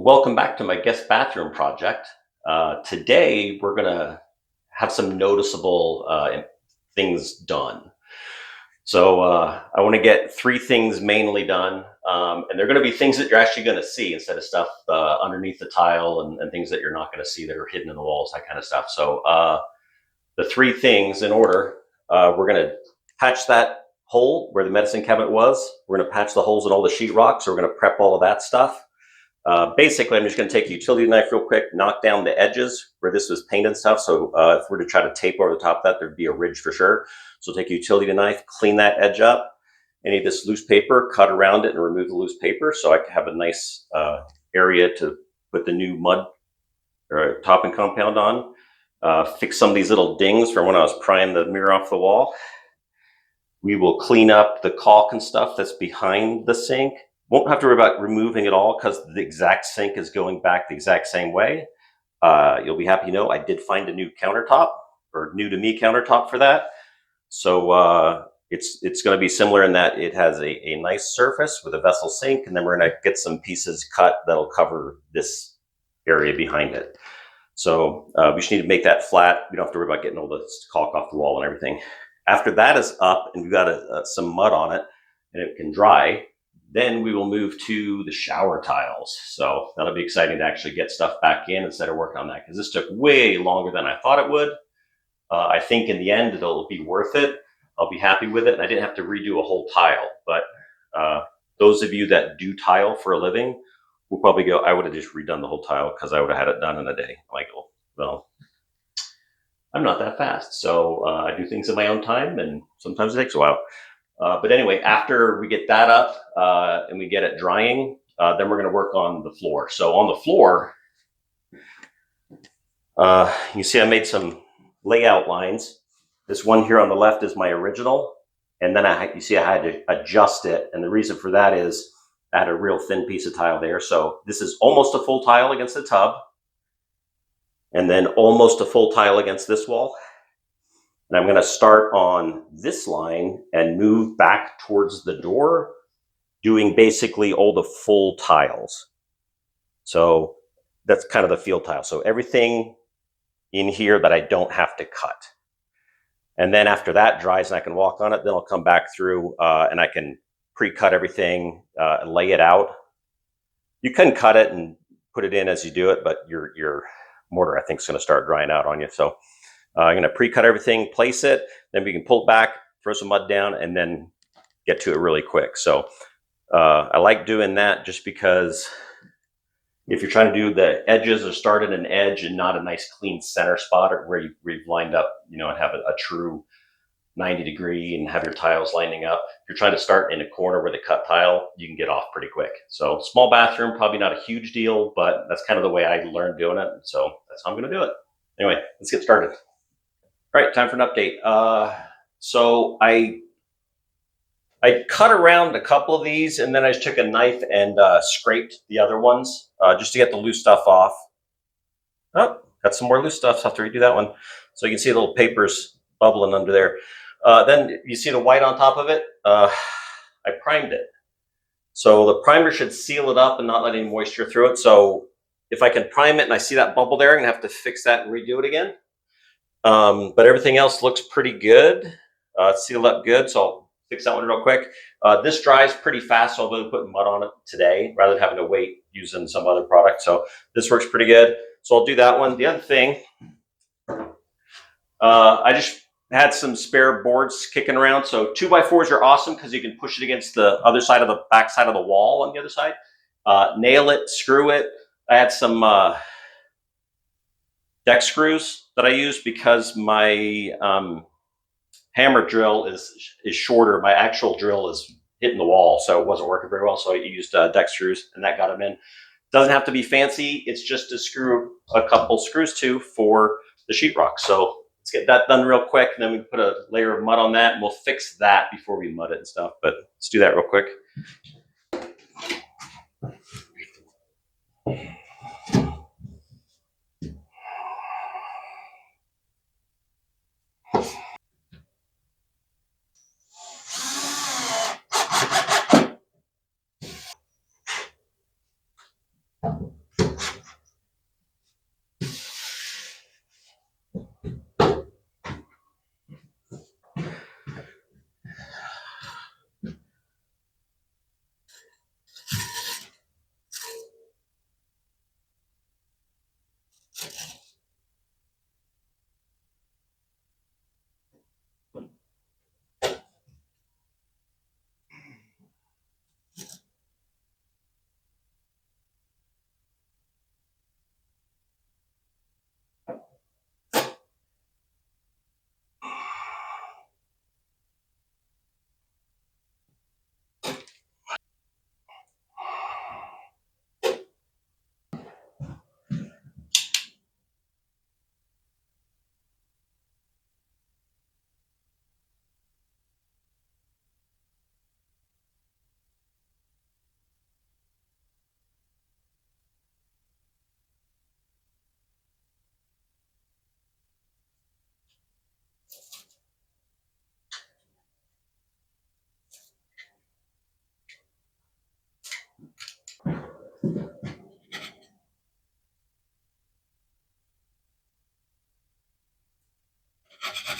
Welcome back to my guest bathroom project. Today we're going to have some noticeable things done. So I want to get three things mainly done, and they're going to be things that you're actually going to see instead of stuff underneath the tile and things that you're not going to see that are hidden in the walls, that kind of stuff. So the three things in order, we're going to patch that hole where the medicine cabinet was. We're going to patch the holes in all the sheetrock, so we're going to prep all of that stuff. Basically, I'm just going to take a utility knife real quick, knock down the edges where this was painted and stuff. So if we were to try to tape over the top of that, there'd be a ridge for sure. So take a utility knife, clean that edge up. Any of this loose paper, cut around it and remove the loose paper so I can have a nice area to put the new mud or topping compound on. Fix some of these little dings from when I was prying the mirror off the wall. We will clean up the caulk and stuff that's behind the sink. Won't have to worry about removing it all because the exact sink is going back the exact same way. You'll be happy to know I did find a new countertop, or new to me countertop for that. So it's going to be similar in that it has a nice surface with a vessel sink, and then we're going to get some pieces cut that'll cover this area behind it. So we just need to make that flat. We don't have to worry about getting all the caulk off the wall and everything. After that is up and we've got some mud on it and it can dry, then we will move to the shower tiles. So that'll be exciting to actually get stuff back in instead of working on that, because this took way longer than I thought it would. I think in the end it'll be worth it. I'll be happy with it. And I didn't have to redo a whole tile, but those of you that do tile for a living will probably go, I would have just redone the whole tile because I would have had it done in a day. I'm like, oh, well, I'm not that fast. So I do things in my own time, and sometimes it takes a while. But anyway, after we get that up and we get it drying, then we're going to work on the floor. So on the floor, you see I made some layout lines. This one here on the left is my original. And then you see I had to adjust it. And the reason for that is I had a real thin piece of tile there. So this is almost a full tile against the tub. And then almost a full tile against this wall. And I'm going to start on this line and move back towards the door, doing basically all the full tiles. So that's kind of the field tile. So everything in here that I don't have to cut. And then after that dries and I can walk on it, then I'll come back through and I can pre-cut everything and lay it out. You can cut it and put it in as you do it, but your mortar, I think, is going to start drying out on you. So I'm going to pre-cut everything, place it, then we can pull it back, throw some mud down, and then get to it really quick. So I like doing that just because if you're trying to do the edges or start at an edge and not a nice clean center spot or where you've lined up, and have a true 90 degree and have your tiles lining up. If you're trying to start in a corner where the cut tile, you can get off pretty quick. So small bathroom, probably not a huge deal, but that's kind of the way I learned doing it. So that's how I'm going to do it. Anyway, let's get started. All right, time for an update. So I cut around a couple of these, and then I just took a knife and scraped the other ones just to get the loose stuff off. Oh, got some more loose stuff, so I have to redo that one. So you can see the little papers bubbling under there. Then you see the white on top of it. I primed it. So the primer should seal it up and not let any moisture through it. So if I can prime it and I see that bubble there, I'm gonna have to fix that and redo it again. But everything else looks pretty good. It's sealed up good, so I'll fix that one real quick. This dries pretty fast, so I'll be putting mud on it today rather than having to wait using some other product. So this works pretty good. So I'll do that one. The other thing, I just had some spare boards kicking around. So 2x4s are awesome because you can push it against the other side of the back side of the wall on the other side. Nail it, screw it. I had some deck screws that I use because my hammer drill is shorter. My actual drill is hitting the wall, so it wasn't working very well. So I used deck screws, and that got them in. Doesn't have to be fancy. It's just to screw a couple screws to for the sheetrock. So let's get that done real quick, and then we put a layer of mud on that, and we'll fix that before we mud it and stuff. But let's do that real quick.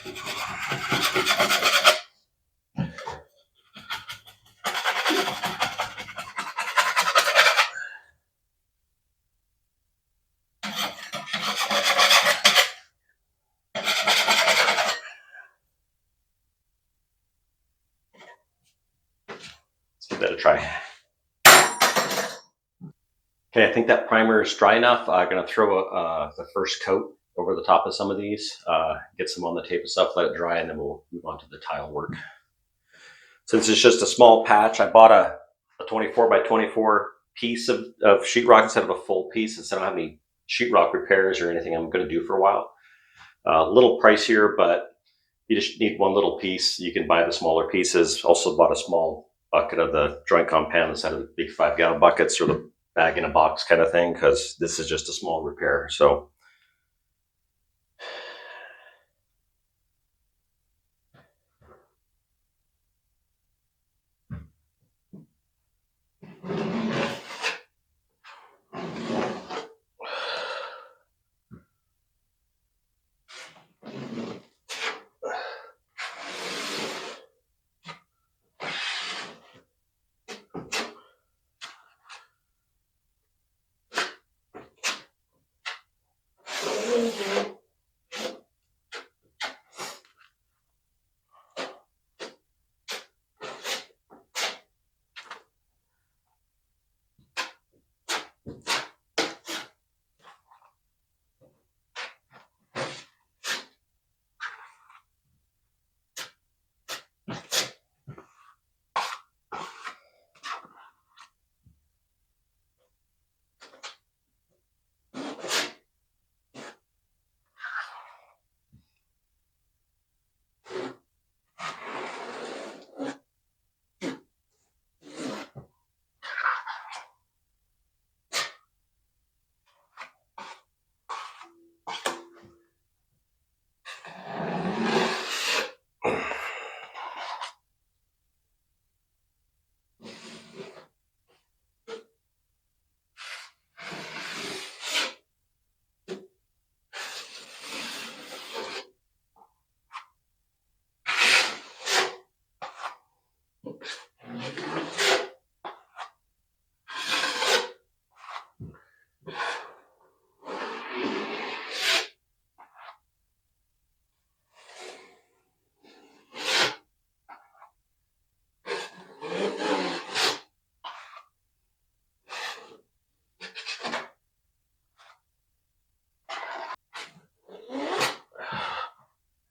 Let's give that a try. Okay, I think that primer is dry enough. I'm going to throw the first coat over the top of some of these, get some on the tape and stuff, let it dry, and then we'll move on to the tile work. Since it's just a small patch, I bought a 24 by 24 piece of sheetrock instead of a full piece, since I don't have any sheetrock repairs or anything I'm going to do for a while. A little pricier, but you just need one little piece. You can buy the smaller pieces. Also bought a small bucket of the joint compound instead of the big 5-gallon buckets or the bag in a box kind of thing, because this is just a small repair. So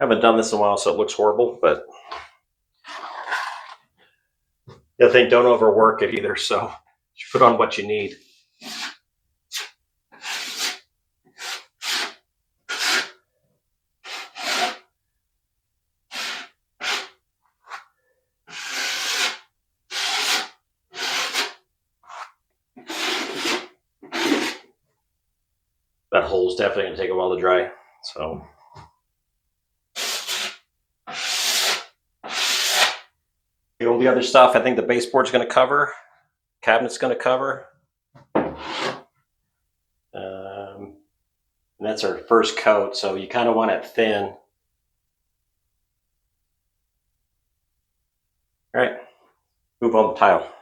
I haven't done this in a while, so it looks horrible, but the other thing, don't overwork it either. So you put on what you need. That hole's definitely going to take a while to dry. So all the other stuff, I think the baseboard's going to cover, cabinet's going to cover. And that's our first coat, so you kind of want it thin. All right, move on the tile.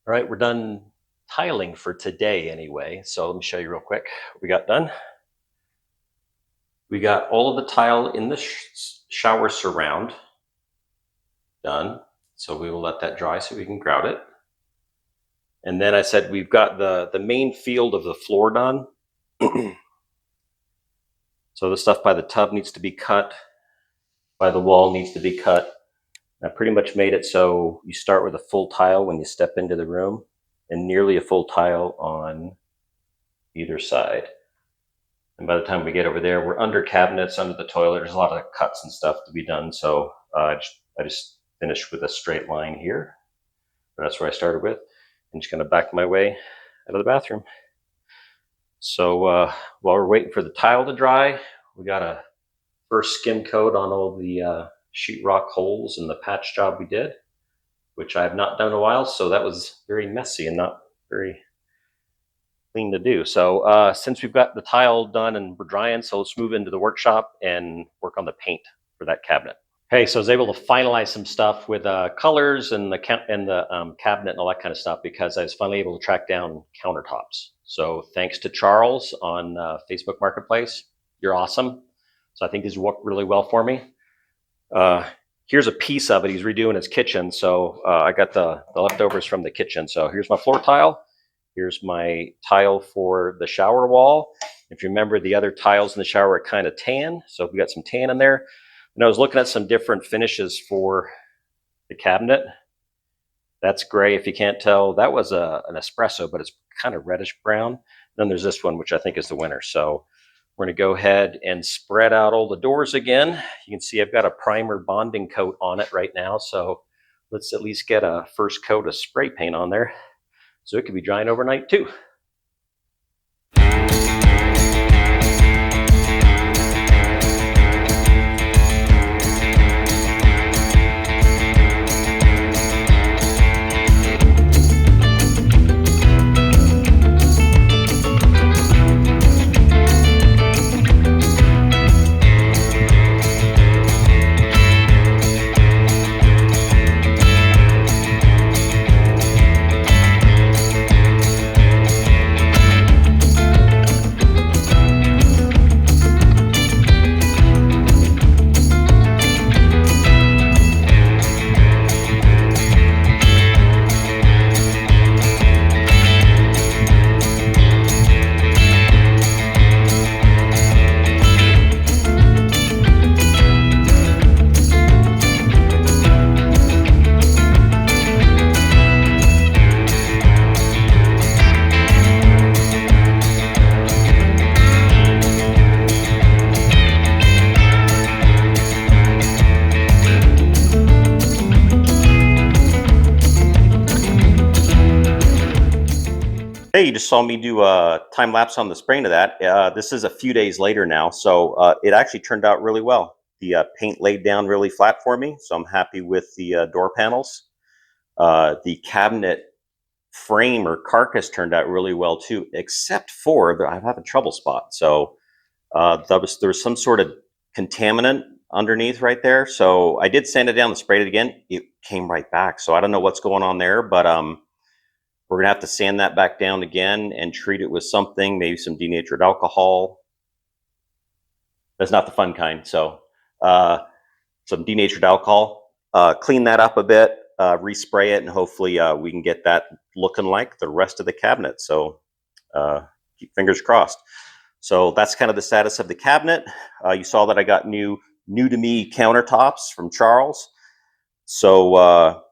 All right, we're done tiling for today anyway. So let me show you real quick what we got done. We got all of the tile in the shower surround done. So we will let that dry so we can grout it. And then I said we've got the main field of the floor done. So the stuff by the tub needs to be cut, by the wall needs to be cut. I pretty much made it so you start with a full tile when you step into the room and nearly a full tile on either side. And by the time we get over there, we're under cabinets, under the toilet. There's a lot of cuts and stuff to be done. So I just finished with a straight line here. That's where I started with. I'm just going to back my way out of the bathroom. So while we're waiting for the tile to dry, we got a first skim coat on all the sheetrock holes in the patch job we did, which I have not done in a while. So that was very messy and not very clean to do. So since we've got the tile done and we're drying, so let's move into the workshop and work on the paint for that cabinet. Okay, so I was able to finalize some stuff with colors and the cabinet and all that kind of stuff because I was finally able to track down countertops. So thanks to Charles on Facebook Marketplace, you're awesome. So I think these work really well for me. Here's a piece of it. He's redoing his kitchen, so I got the leftovers from the kitchen. So here's my floor tile. Here's my tile for the shower wall. If you remember, the other tiles in the shower are kind of tan, so we got some tan in there. And I was looking at some different finishes for the cabinet. That's gray, if you can't tell. That was an espresso, but it's kind of reddish brown. Then there's this one, which I think is the winner. So we're going to go ahead and spread out all the doors again. You can see I've got a primer bonding coat on it right now. So let's at least get a first coat of spray paint on there, so it could be drying overnight too. Hey, you just saw me do a time lapse on the spraying of that. This is a few days later now, so it actually turned out really well. The paint laid down really flat for me, so I'm happy with the door panels. The cabinet frame or carcass turned out really well too, except for I have a trouble spot. So there was some sort of contaminant underneath right there. So I did sand it down and sprayed it again. It came right back. So I don't know what's going on there, but we're going to have to sand that back down again and treat it with something, maybe some denatured alcohol. That's not the fun kind. So some denatured alcohol, clean that up a bit, respray it, and hopefully we can get that looking like the rest of the cabinet. So keep fingers crossed. So that's kind of the status of the cabinet. You saw that I got new to me countertops from Charles. So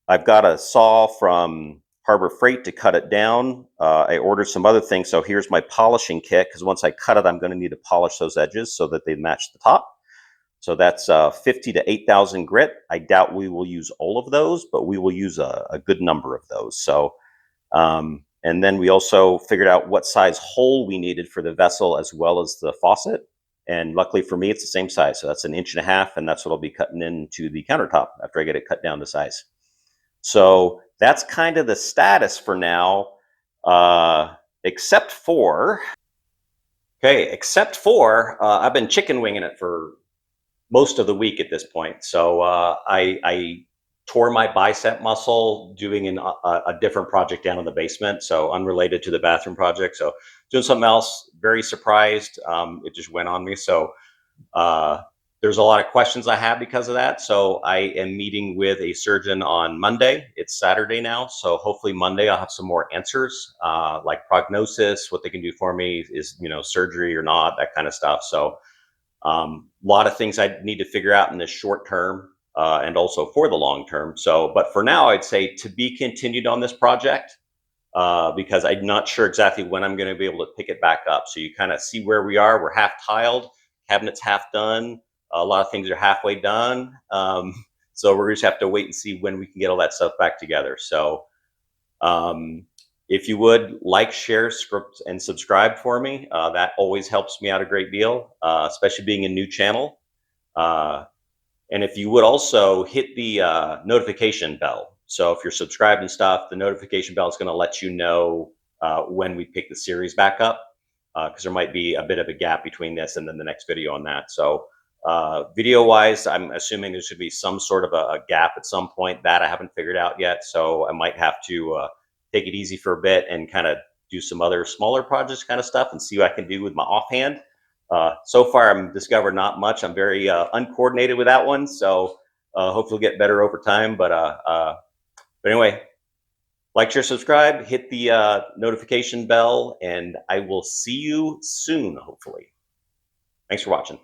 I've got a saw from Harbor Freight to cut it down. I ordered some other things. So here's my polishing kit, because once I cut it, I'm going to need to polish those edges so that they match the top. So that's 50 to 8,000 grit. I doubt we will use all of those, but we will use a good number of those. So, and then we also figured out what size hole we needed for the vessel as well as the faucet. And luckily for me, it's the same size. So that's 1.5 inches, and that's what I'll be cutting into the countertop after I get it cut down to size. So that's kind of the status for now, except for I've been chicken winging it for most of the week at this point. So I tore my bicep muscle doing a different project down in the basement, so unrelated to the bathroom project. So doing something else, very surprised. It just went on me. So uh, there's a lot of questions I have because of that. So I am meeting with a surgeon on Monday. It's Saturday now. So hopefully Monday I'll have some more answers, like prognosis, what they can do for me, is, surgery or not, that kind of stuff. So a lot of things I need to figure out in the short term, and also for the long term. So, but for now, I'd say to be continued on this project, because I'm not sure exactly when I'm going to be able to pick it back up. So you kind of see where we are. We're half tiled, cabinets half done. A lot of things are halfway done. So we're just have to wait and see when we can get all that stuff back together. So um, if you would like, share, script, and subscribe for me, that always helps me out a great deal, especially being a new channel. Uh, and if you would also hit the notification bell. So if you're subscribed and stuff, the notification bell is going to let you know when we pick the series back up, because there might be a bit of a gap between this and then the next video on that. So video wise, I'm assuming there should be some sort of a gap at some point that I haven't figured out yet. So I might have to take it easy for a bit and kind of do some other smaller projects kind of stuff and see what I can do with my offhand. So far, I'm discovered not much. I'm very uncoordinated with that one, so hopefully get better over time. But anyway, like, share, subscribe, hit the notification bell, and I will see you soon, hopefully. Thanks for watching.